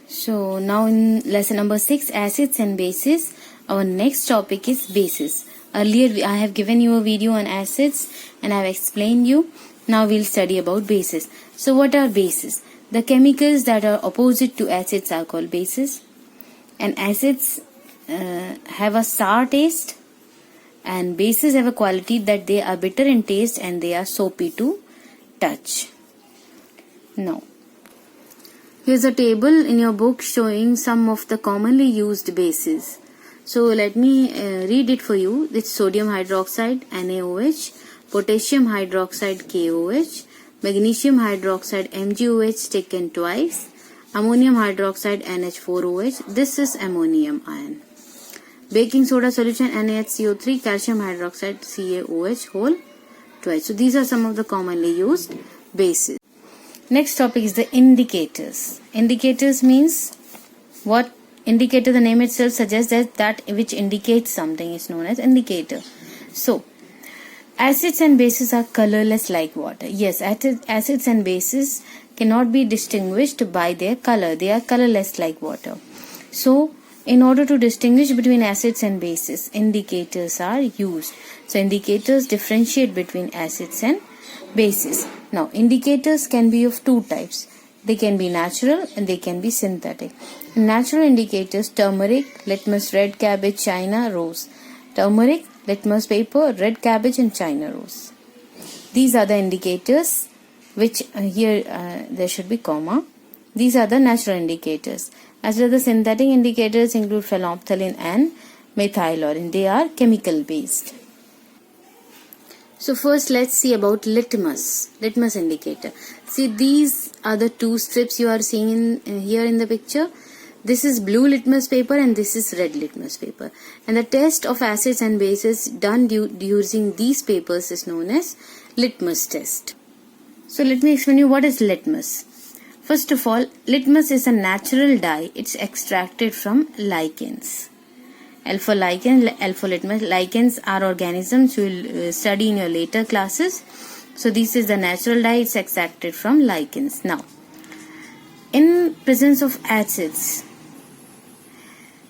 So now in lesson number 6, acids and bases, our next topic is bases. Earlier I have given you a video on acids and I have explained you. Now we'll study about bases. So what are bases? The chemicals that are opposite to acids are called bases. And acids have a sour taste, and bases have a quality that they are bitter in taste and they are soapy to touch. Now, here's a table in your book showing some of the commonly used bases. So let me read it for you. It's sodium hydroxide NaOH, potassium hydroxide KOH, magnesium hydroxide MgOH taken twice, ammonium hydroxide NH4OH. This is ammonium ion. Baking soda solution NaHCO3, calcium hydroxide CaOH whole twice. So these are some of the commonly used bases. Next topic is the indicators. Indicators means what? Indicator, the name itself suggests that which indicates something is known as indicator. So, acids and bases are colorless like water. Yes, acids and bases cannot be distinguished by their color. They are colorless like water. So, in order to distinguish between acids and bases, indicators are used. So, indicators differentiate between acids and bases. Now, indicators can be of two types. They can be natural and they can be synthetic. Natural indicators: turmeric, litmus red cabbage, China rose. Turmeric, litmus paper, red cabbage and China rose. These are the indicators which here there should be comma. These are the natural indicators. As well, the synthetic indicators include phenolphthalein and methylorine. They are chemical based. So first let's see about litmus indicator. See, these are the two strips you are seeing here in the picture. This is blue litmus paper and this is red litmus paper. And the test of acids and bases done using these papers is known as litmus test. So let me explain you what is litmus. First of all, litmus is a natural dye. It's extracted from lichens. Alpha litmus. Lichens are organisms you will study in your later classes. So this is the natural dye. It's extracted from lichens. Now, in presence of acids,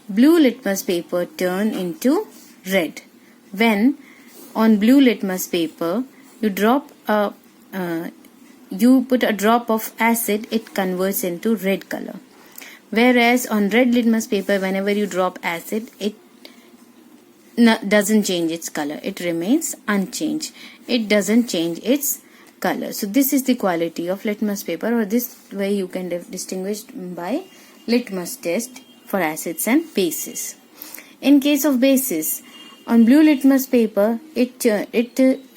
blue litmus paper turn into red. When on blue litmus paper you put a drop of acid, it converts into red color. Whereas on red litmus paper, whenever you drop acid, it doesn't change its color. It remains unchanged. It doesn't change its color. So this is the quality of litmus paper, or this way you can distinguish by litmus test for acids and bases. In case of bases, on blue litmus paper, it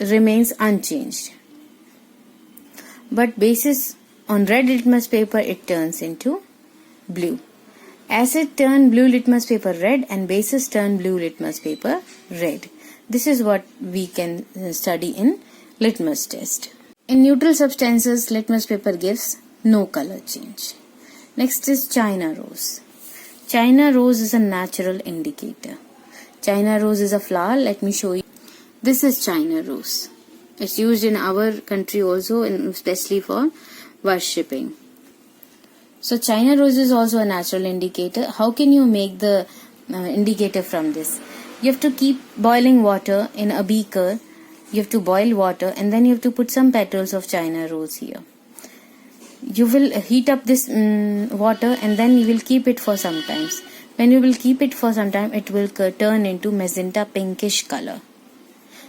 remains unchanged. But bases on red litmus paper, it turns into blue. Acid turn blue litmus paper red and bases turn blue litmus paper red. This is what we can study in litmus test. In neutral substances, litmus paper gives no color change. Next is China rose. China rose is a natural indicator. China rose is a flower. Let me show you. This is China rose. It's used in our country also, especially for worshipping. So China rose is also a natural indicator. How can you make the indicator from this? You have to keep boiling water in a beaker. You have to boil water and then you have to put some petals of China rose here. You will heat up this water and then you will keep it for some time. When you will keep it for some time, it will turn into magenta pinkish color.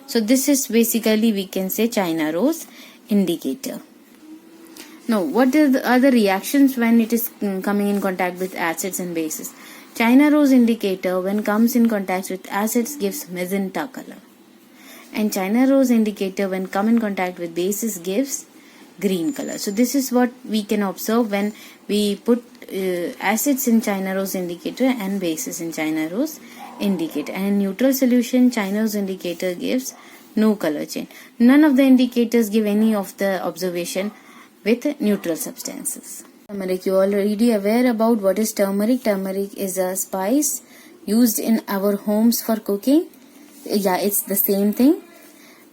So this is basically, we can say, China rose indicator. Now, what are the other reactions when it is coming in contact with acids and bases? China rose indicator, when comes in contact with acids, gives magenta color. And China rose indicator, when come in contact with bases, gives green color. So this is what we can observe when we put acids in China rose indicator and bases in China rose indicator. And in neutral solution, China rose indicator gives no color change. None of the indicators give any of the observation with neutral substances. Turmeric, you already aware about what is turmeric. Turmeric is a spice used in our homes for cooking. Yeah, it's the same thing.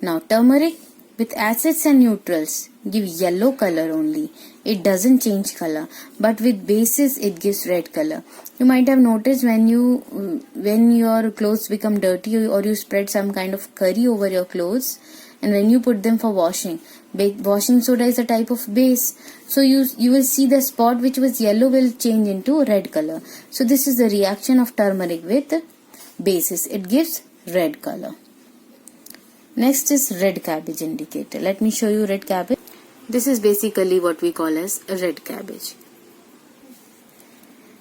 Now, turmeric With acids and neutrals give yellow color only. It doesn't change color. But with bases it gives red color. You might have noticed when your clothes become dirty or you spread some kind of curry over your clothes, and when you put them for washing, washing soda is a type of base. So you will see the spot which was yellow will change into red color. So this is the reaction of turmeric with bases. It gives red color. Next is red cabbage indicator. Let me show you red cabbage. This is basically what we call as red cabbage.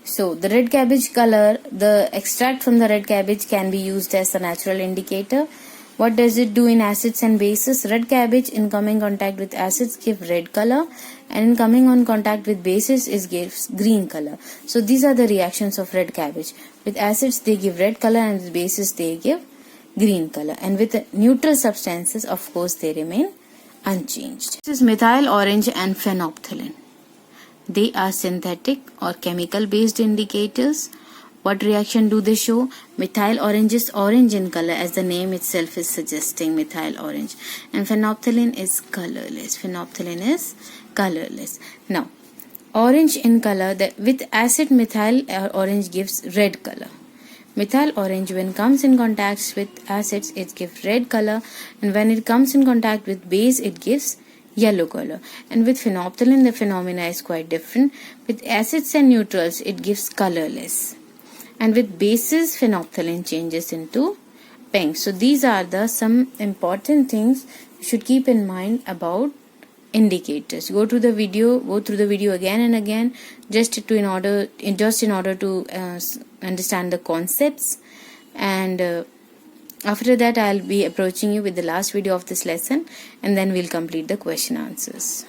So the red cabbage color, the extract from the red cabbage can be used as a natural indicator. What does it do in acids and bases? Red cabbage in coming contact with acids give red color, and in coming on contact with bases it gives green color. So these are the reactions of red cabbage. With acids they give red color, and with bases they give green color, and with neutral substances of course they remain unchanged. This is methyl orange and phenolphthalein. They are synthetic or chemical based indicators. What reaction do they show? Methyl orange is orange in color, as the name itself is suggesting, methyl orange, and phenolphthalein is colorless. Phenolphthalein is colorless. Now orange in color, with acid methyl orange gives red color. Methyl orange when comes in contact with acids it gives red color, and when it comes in contact with base it gives yellow color. And with phenolphthalein the phenomena is quite different. With acids and neutrals it gives colorless, and with bases phenolphthalein changes into pink. So these are some important things you should keep in mind about indicators. Go through the video again and again, just in order to understand the concepts, and after that I'll be approaching you with the last video of this lesson, and then we'll complete the question answers.